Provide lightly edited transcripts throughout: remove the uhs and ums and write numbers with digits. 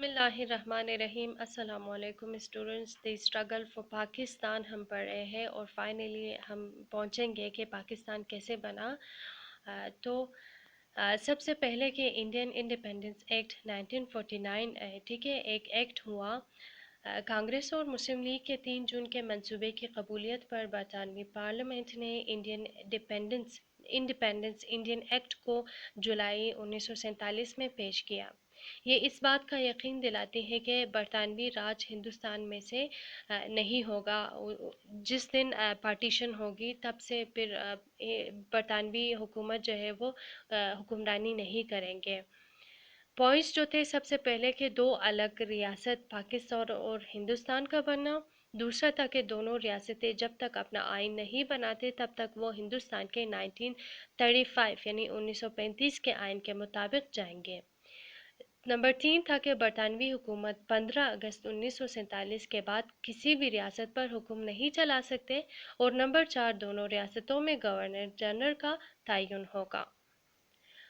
बिस्मिल्लाहिर्रहमानिर्रहीम। अस्सलाम वालेकुम students. The struggle for Pakistan हम पढ़ रहे हैं और फाइनली हम पहुंचेंगे कि पाकिस्तान कैसे बना। सबसे पहले कि इंडियन इंडिपेंडेंस एक्ट 1949 ठीक है, एक एक्ट हुआ। कांग्रेस और मुस्लिम लीग के 3 जून के मंसूबे की कबूलियत पर बरतानवी पार्लियामेंट ने इंडिपेंडेंस इंडियन एक्ट को जुलाई 1947 में पेश किया। ये इस बात का यकीन दिलाती है कि बरतानवी राज हिंदुस्तान में से नहीं होगा। जिस दिन पार्टीशन होगी तब से फिर बरतानवी हुकूमत जो है वो हुक्मरानी नहीं करेंगे। पॉइंट्स जो थे, सबसे पहले कि 2 अलग रियासत पाकिस्तान और हिंदुस्तान का बनना। दूसरा था कि दोनों रियासतें जब तक अपना आइन नहीं बनाते तब तक वो हिंदुस्तान के 1935 यानी 1935 के आइन के मुताबिक जाएंगे। नंबर 3 था कि बरतानवी हुकूमत 15 अगस्त 1947 के बाद किसी भी रियासत पर हुक्म नहीं चला सकते। और नंबर 4, दोनों रियासतों में गवर्नर जनरल का तयन होगा।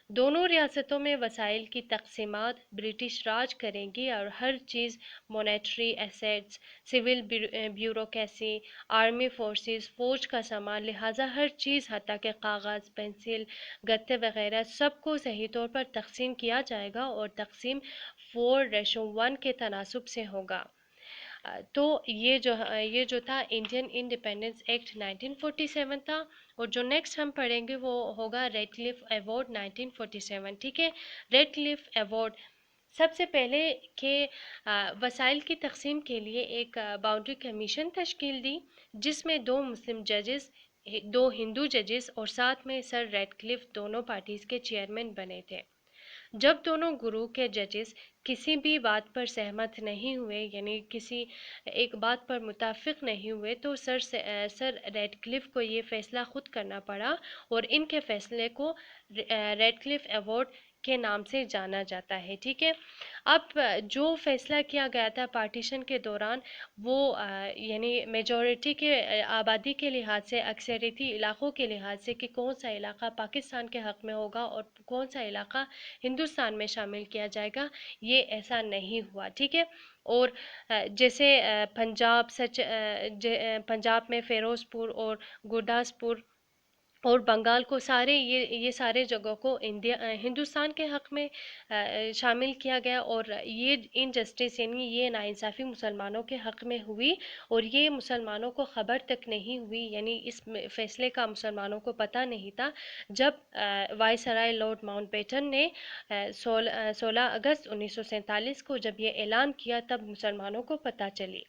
दोनों रियासतों में वसाइल की तकसीमात ब्रिटिश राज करेंगी और हर चीज़, monetary assets, civil bureaucracy, army forces, फौज का सामान, लिहाजा हर चीज़ हत्ता के कागज़, पेंसिल, गत्ते वगैरह सबको सही तौर पर तकसीम किया जाएगा और तकसीम 4:1 के तनासब से होगा। तो ये जो था इंडियन इंडिपेंडेंस एक्ट 1947 था। और जो नेक्स्ट हम पढ़ेंगे वो होगा रेडक्लिफ अवार्ड 1947। ठीक है, रेडक्लिफ अवार्ड सबसे पहले के वसाइल की तकसीम के लिए एक बाउंड्री कमीशन तश्कील दी, जिसमें 2 मुस्लिम जजेस, 2 हिंदू जजेस और साथ में सर रेडक्लिफ दोनों पार्टीज के चेयरमैन बने थे। जब दोनों गुरु के जजेस किसी भी बात पर सहमत नहीं हुए, यानी किसी एक बात पर मुताफिक नहीं हुए, तो सर रेडक्लिफ को ये फैसला खुद करना पड़ा और इनके फैसले को रेडक्लिफ अवार्ड के नाम से जाना जाता है। ठीक है, अब जो फैसला किया गया था पार्टीशन के दौरान, वो यानी मेजॉरिटी के आबादी के लिहाज से, अक्सरियती इलाकों के लिहाज से कि कौन सा इलाका पाकिस्तान के हक़ में होगा और कौन सा इलाका हिंदुस्तान में शामिल किया जाएगा, ये ऐसा नहीं हुआ। ठीक है, और जैसे पंजाब में फ़िरोज़पुर और गुरदासपुर और बंगाल को, ये सारे जगहों को हिंदुस्तान के हक़ में शामिल किया गया। और ये इनजस्टिस यानी ये नाइंसाफ़ी मुसलमानों के हक़ में हुई और ये मुसलमानों को ख़बर तक नहीं हुई, यानी इस फ़ैसले का मुसलमानों को पता नहीं था। जब वायसराय लॉर्ड माउंटबेटन ने 16 अगस्त 1947 को जब ये ऐलान किया, तब मुसलमानों को पता चली।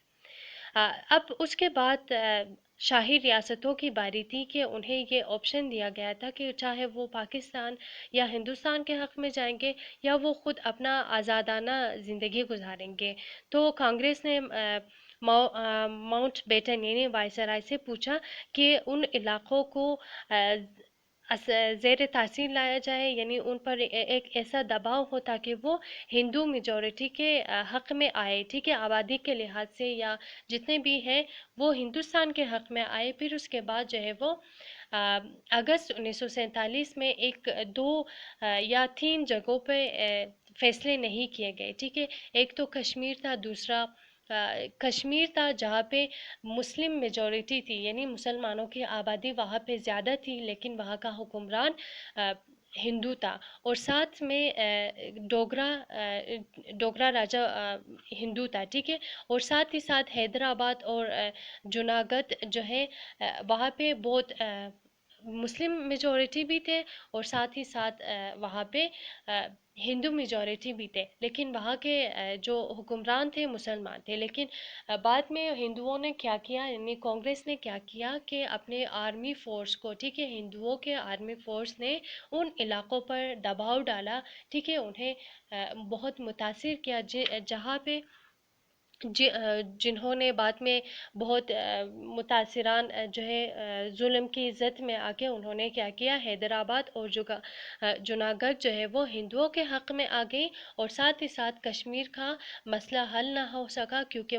अब उसके बाद शाही रियासतों की बारी थी कि उन्हें ये ऑप्शन दिया गया था कि चाहे वो पाकिस्तान या हिंदुस्तान के हक़ में जाएंगे या वो ख़ुद अपना आज़ादाना ज़िंदगी गुजारेंगे। तो कांग्रेस ने माउंटबेटन यानी वायसराय से पूछा कि उन इलाक़ों को ज़ेर तासीर लाया जाए, यानी उन पर एक ऐसा दबाव हो ताकि वो हिंदू मेजॉरिटी के हक़ में आए। ठीक है, आबादी के लिहाज से या जितने भी हैं वो हिंदुस्तान के हक़ में आए। फिर उसके बाद जो है वो अगस्त 1947 में 1, 2 या 3 जगहों पे फ़ैसले नहीं किए गए। ठीक है, एक तो कश्मीर था, दूसरा कश्मीर था जहाँ पे मुस्लिम मेजॉरिटी थी, यानी मुसलमानों की आबादी वहाँ पे ज़्यादा थी, लेकिन वहाँ का हुक्मरान हिंदू था। और साथ में डोगरा राजा हिंदू था। ठीक है, और साथ ही साथ हैदराबाद और जूनागढ़ जो है वहाँ पे बहुत मुस्लिम मेजॉरिटी भी थे और साथ ही साथ वहाँ पे हिंदू मेजॉरिटी भी थे, लेकिन वहाँ के जो हुक्मरान थे मुसलमान थे। लेकिन बाद में हिंदुओं ने क्या किया, यानी कांग्रेस ने क्या किया कि अपने आर्मी फ़ोर्स को, ठीक है, हिंदुओं के आर्मी फ़ोर्स ने उन इलाक़ों पर दबाव डाला। ठीक है, उन्हें बहुत मुतासिर किया जहाँ पे जिन्होंने बाद में बहुत मुतासिरान जो है जुल्म की इज़्ज़त में आके उन्होंने क्या किया, हैदराबाद और जूनागढ़ जो है वो हिंदुओं के हक़ में आ गई। और साथ ही साथ कश्मीर का मसला हल ना हो सका क्योंकि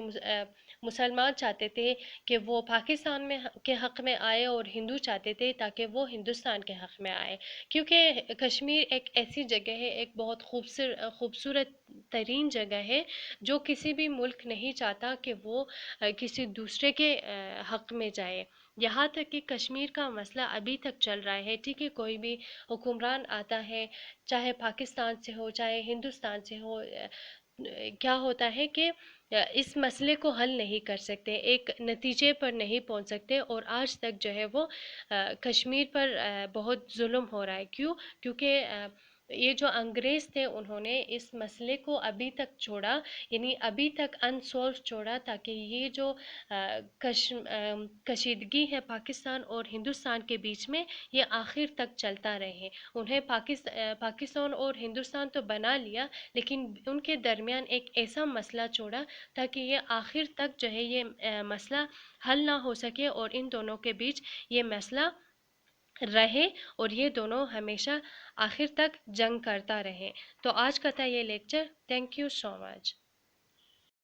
مسلمان چاہتے تھے کہ وہ پاکستان میں کے حق میں آئے، اور ہندو چاہتے تھے تاکہ وہ ہندوستان کے حق میں آئے، کیونکہ کشمیر ایک ایسی جگہ ہے، ایک بہت خوبصورت ترین جگہ ہے، جو کسی بھی ملک نہیں چاہتا کہ وہ کسی دوسرے کے حق میں جائے۔ یہاں تک کہ کشمیر کا مسئلہ ابھی تک چل رہا ہے، ٹھیک ہے، کوئی بھی حکمران آتا ہے، چاہے پاکستان سے ہو چاہے ہندوستان سے ہو، کیا ہوتا ہے کہ اس مسئلے کو حل نہیں کر سکتے، ایک نتیجے پر نہیں پہنچ سکتے، اور آج تک جو ہے وہ کشمیر پر بہت ظلم ہو رہا ہے۔ کیوں؟ کیونکہ یہ جو انگریز تھے انہوں نے اس مسئلے کو ابھی تک چھوڑا، یعنی ابھی تک انسولو چھوڑا، تاکہ یہ جو کشیدگی ہے پاکستان اور ہندوستان کے بیچ میں، یہ آخر تک چلتا رہے۔ انہیں پاکستان اور ہندوستان تو بنا لیا، لیکن ان کے درمیان ایک ایسا مسئلہ چھوڑا تاکہ یہ آخر تک جو ہے یہ مسئلہ حل نہ ہو سکے، اور ان دونوں کے بیچ یہ مسئلہ رہے، اور یہ دونوں ہمیشہ آخر تک جنگ کرتا رہے۔ تو آج کا تھا یہ lecture, thank you so much.